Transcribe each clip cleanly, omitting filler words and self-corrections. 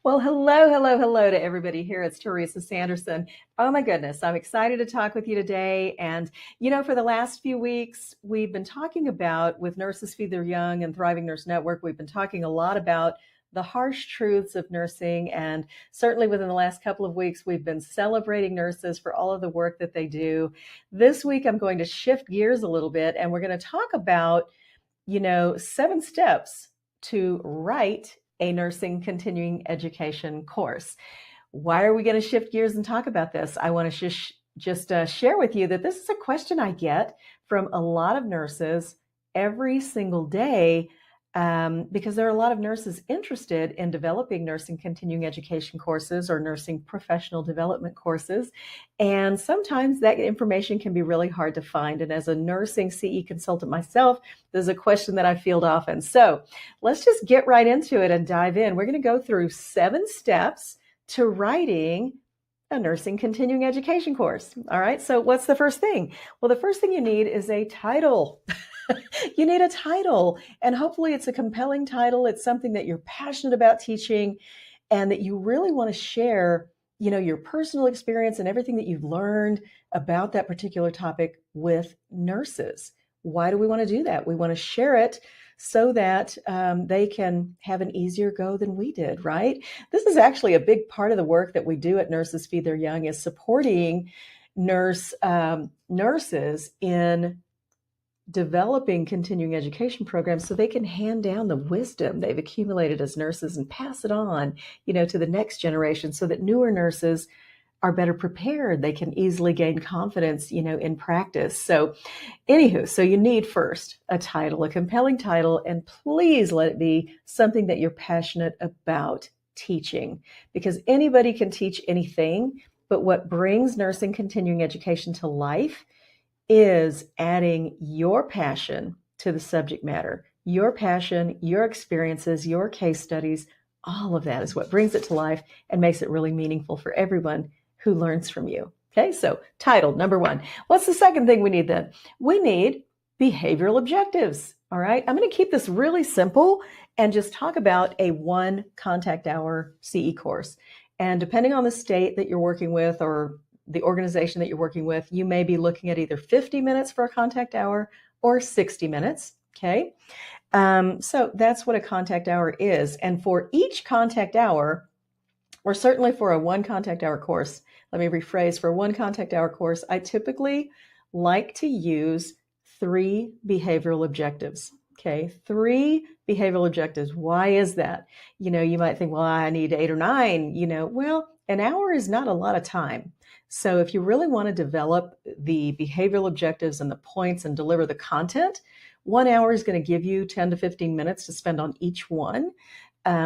Well, hello, hello, hello to everybody here. It's Teresa Sanderson. Oh my goodness, I'm excited to talk with you today. And, for the last few weeks, we've been talking about with Nurses Feed Their Young and Thriving Nurse Network, we've been talking a lot about the harsh truths of nursing. And certainly within the last couple of weeks, we've been celebrating nurses for all of the work that they do. This week, I'm going to shift gears a little bit and we're going to talk about 7 steps to write a nursing continuing education course. Why are we going to shift gears and talk about this? I want to just share with you that this is a question I get from a lot of nurses every single day, because there are a lot of nurses interested in developing nursing continuing education courses or nursing professional development courses. And sometimes that information can be really hard to find. And as a nursing CE consultant myself, there's a question that I field often. So let's just get right into it and dive in. We're going to go through 7 steps to writing a nursing continuing education course. All right. So what's the first thing? Well, the first thing you need is a title. You need a title, and hopefully it's a compelling title. It's something that you're passionate about teaching and that you really want to share, your personal experience and everything that you've learned about that particular topic with nurses. Why do we want to do that? We want to share it so that they can have an easier go than we did, right? This is actually a big part of the work that we do at Nurses Feed Their Young, is supporting nurses in developing continuing education programs so they can hand down the wisdom they've accumulated as nurses and pass it on, to the next generation so that newer nurses are better prepared. They can easily gain confidence, in practice. So anywho, so you need first a title, a compelling title, and please let it be something that you're passionate about teaching, because anybody can teach anything. But what brings nursing continuing education to life is adding your passion to the subject matter. Your passion, your experiences, your case studies, all of that is what brings it to life and makes it really meaningful for everyone who learns from you. Okay, so title, number 1. What's the second thing we need then? We need behavioral objectives. All right, I'm going to keep this really simple and just talk about a 1 contact hour CE course. And depending on the state that you're working with or the organization that you're working with, you may be looking at either 50 minutes for a contact hour or 60 minutes. Okay. So that's what a contact hour is. And for each contact hour, or certainly for a 1 contact hour course, let me rephrase, for a 1 contact hour course, I typically like to use 3 behavioral objectives. Okay, 3 behavioral objectives. Why is that? You might think, well, I need 8 or 9. Well, an hour is not a lot of time. So if you really want to develop the behavioral objectives and the points and deliver the content, 1 hour is going to give you 10 to 15 minutes to spend on each one,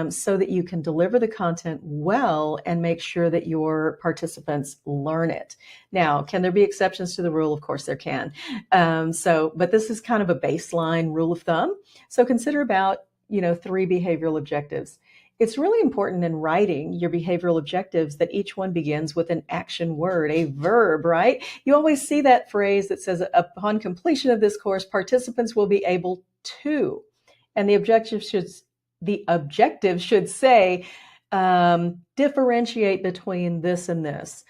so that you can deliver the content well and make sure that your participants learn it. Now, can there be exceptions to the rule? Of course there can. But this is kind of a baseline rule of thumb. So consider about, 3 behavioral objectives. It's really important in writing your behavioral objectives that each one begins with an action word, a verb, right? You always see that phrase that says, upon completion of this course, participants will be able to, and the objective should say, differentiate between this and this,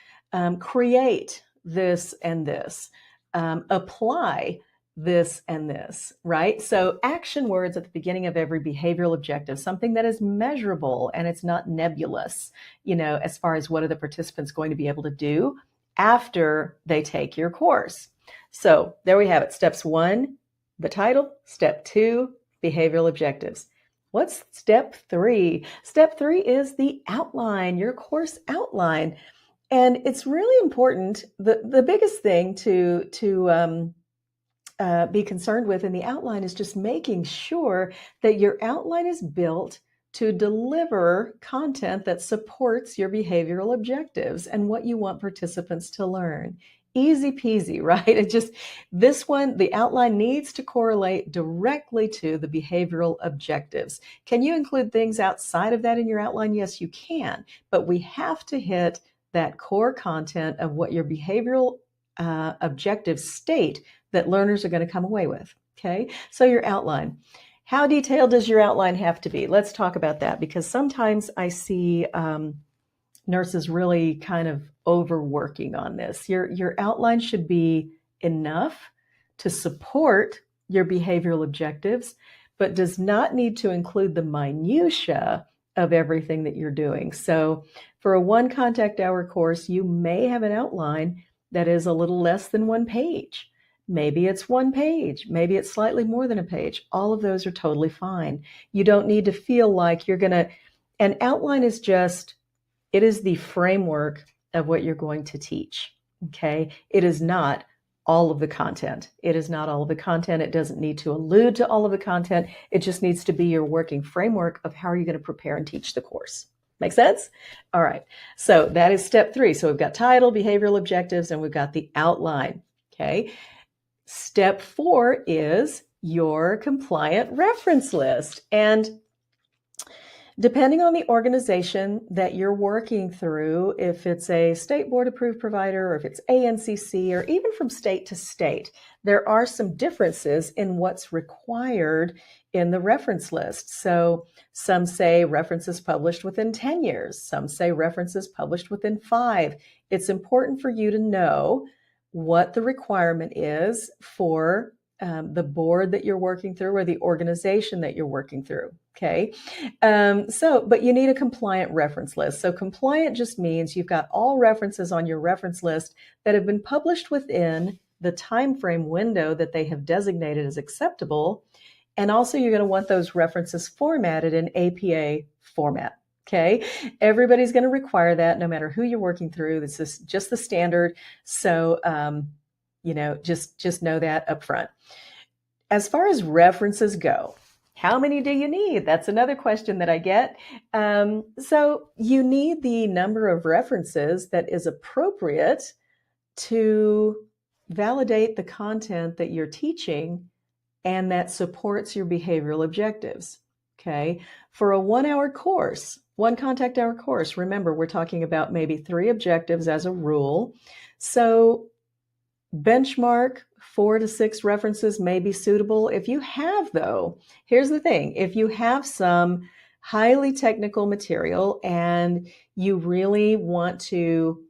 create this and this, apply this and this, right? So action words at the beginning of every behavioral objective, something that is measurable and it's not nebulous, as far as what are the participants going to be able to do after they take your course. So there we have it. Steps 1, the title. Step 2, behavioral objectives. What's step 3? Step 3 is the outline, your course outline. And it's really important. The biggest thing to be concerned with in the outline is just making sure that your outline is built to deliver content that supports your behavioral objectives and what you want participants to learn. Easy peasy, right? This one, the outline needs to correlate directly to the behavioral objectives. Can you include things outside of that in your outline? Yes, you can, but we have to hit that core content of what your behavioral objectives state that learners are going to come away with. Okay, so your outline. How detailed does your outline have to be? Let's talk about that, because sometimes I see nurses really kind of overworking on this. Your outline should be enough to support your behavioral objectives, but does not need to include the minutia of everything that you're doing. So for a 1 contact hour course, you may have an outline that is a little less than 1 page. Maybe it's 1 page. Maybe it's slightly more than a page. All of those are totally fine. You don't need to feel like you're going to, an outline is just, it is the framework of what you're going to teach. Okay. It is not all of the content. It is not all of the content. It doesn't need to allude to all of the content. It just needs to be your working framework of how are you going to prepare and teach the course. Make sense? All right. So that is step 3. So we've got title, behavioral objectives, and we've got the outline. Okay. Step 4 is your compliant reference list. And depending on the organization that you're working through, if it's a state board approved provider, or if it's ANCC, or even from state to state, there are some differences in what's required in the reference list. So some say references published within 10 years. Some say references published within 5. It's important for you to know what the requirement is for the board that you're working through or the organization that you're working through. Okay. But you need a compliant reference list. So compliant just means you've got all references on your reference list that have been published within the time frame window that they have designated as acceptable. And also you're going to want those references formatted in APA format. Okay. Everybody's going to require that no matter who you're working through. This is just the standard. So, just know that up front. As far as references go, how many do you need? That's another question that I get. So you need the number of references that is appropriate to validate the content that you're teaching and that supports your behavioral objectives. Okay. For a 1-hour course, 1 contact hour course, remember, we're talking about maybe 3 objectives as a rule. So benchmark 4 to 6 references may be suitable. If you have, though, here's the thing. If you have some highly technical material and you really want to,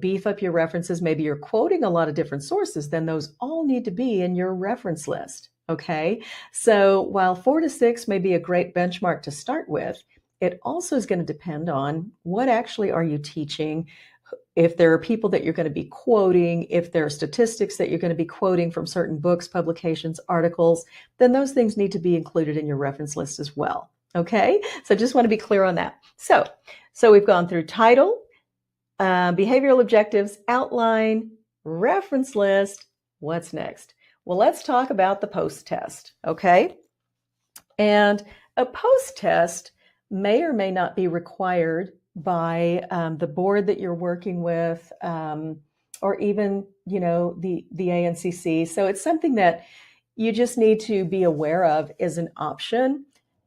beef up your references, maybe you're quoting a lot of different sources, then those all need to be in your reference list. Okay. So while 4 to 6 may be a great benchmark to start with, it also is going to depend on what actually are you teaching. If there are people that you're going to be quoting, if there are statistics that you're going to be quoting from certain books, publications, articles, then those things need to be included in your reference list as well. Okay. So just want to be clear on that. So we've gone through title, behavioral objectives, outline, reference list. What's next? Well, let's talk about the post-test. Okay. And a post-test may or may not be required by the board that you're working with, or even, the ANCC. So it's something that you just need to be aware of as an option.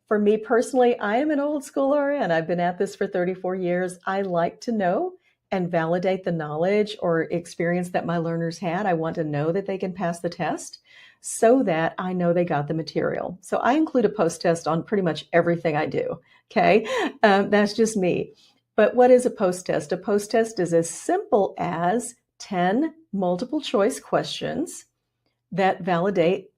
For me personally, I am an old school RN. I've been at this for 34 years. I like to know and validate the knowledge or experience that my learners had. I want to know that they can pass the test so that I know they got the material. So I include a post-test on pretty much everything I do. Okay. That's just me. But what is a post-test? A post-test is as simple as 10 multiple choice questions that validate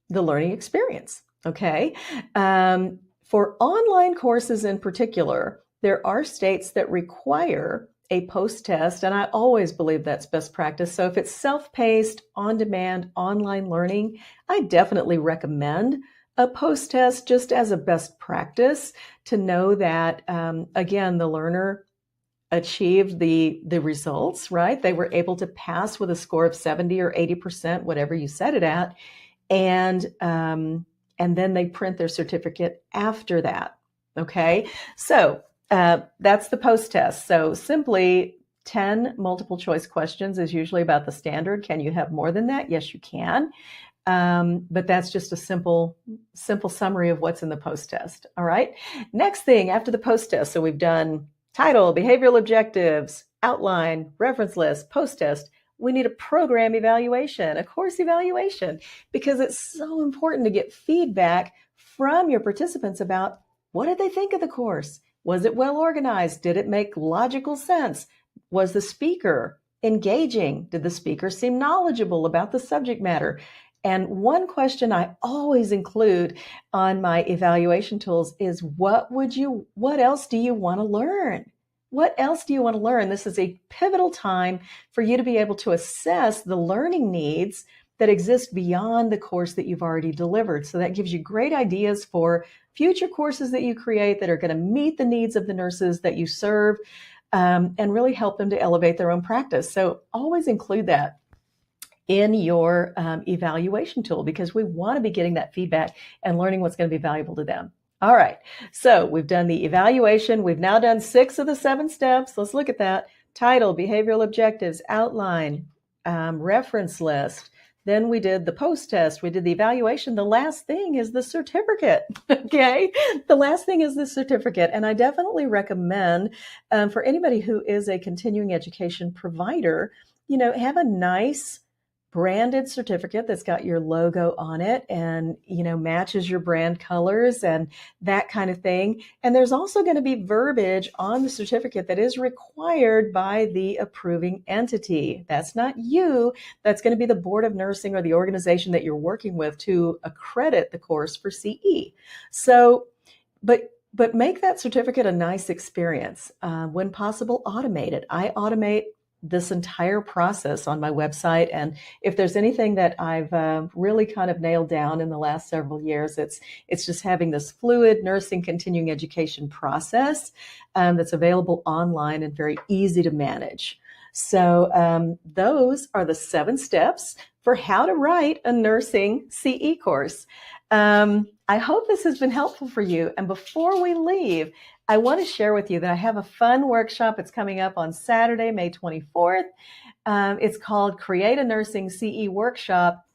the learning experience. Okay. For online courses in particular, there are states that require a post-test, and I always believe that's best practice. So if it's self-paced, on-demand, online learning, I definitely recommend a post-test just as a best practice to know that, again, the learner achieved the results, right? They were able to pass with a score of 70 or 80%, whatever you set it at, and then they print their certificate after that. Okay, so that's the post-test. So simply 10 multiple choice questions is usually about the standard. Can you have more than that? Yes, you can. But that's just a simple summary of what's in the post-test. All right. Next thing after the post-test. So we've done title, behavioral objectives, outline, reference list, post-test. We need a program evaluation, a course evaluation, because it's so important to get feedback from your participants about what did they think of the course? Was it well organized? Did it make logical sense? Was the speaker engaging? Did the speaker seem knowledgeable about the subject matter? And one question I always include on my evaluation tools is what else do you want to learn? What else do you want to learn? This is a pivotal time for you to be able to assess the learning needs that exist beyond the course that you've already delivered. So that gives you great ideas for future courses that you create that are going to meet the needs of the nurses that you serve, and really help them to elevate their own practice. So always include that in your evaluation tool, because we want to be getting that feedback and learning what's going to be valuable to them. All right, so we've done the evaluation. We've now done 6 of the 7 steps. Let's look at that. Title, behavioral objectives, outline, reference list. Then we did the post-test. We did the evaluation. The last thing is the certificate, okay? The last thing is the certificate. And I definitely recommend for anybody who is a continuing education provider, have a nice branded certificate that's got your logo on it and, matches your brand colors and that kind of thing. And there's also going to be verbiage on the certificate that is required by the approving entity. That's not you. That's going to be the Board of Nursing or the organization that you're working with to accredit the course for CE. So, but make that certificate a nice experience. When possible, automate it. I automate this entire process on my website. And if there's anything that I've really kind of nailed down in the last several years, it's just having this fluid nursing continuing education process that's available online and very easy to manage. So those are the 7 steps for how to write a nursing CE course. I hope this has been helpful for you. And before we leave, I want to share with you that I have a fun workshop. It's coming up on Saturday, May 24th. It's called Create a Nursing CE Workshop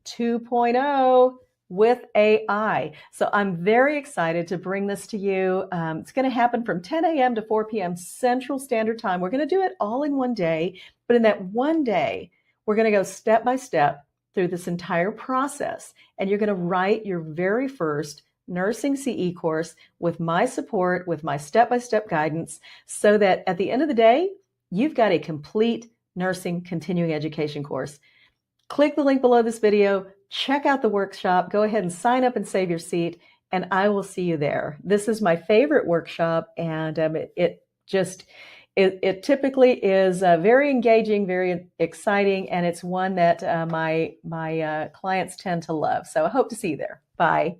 2.0 with AI. So I'm very excited to bring this to you. It's going to happen from 10 a.m. to 4 p.m. Central Standard Time. We're going to do it all in one day. But in that one day, we're going to go step by step through this entire process. And you're going to write your very first nursing CE course with my support, with my step-by-step guidance, so that at the end of the day, you've got a complete nursing continuing education course. Click the link below this video, check out the workshop, go ahead and sign up and save your seat, and I will see you there. This is my favorite workshop, and it typically is very engaging, very exciting, and it's one that my clients tend to love. So I hope to see you there. Bye.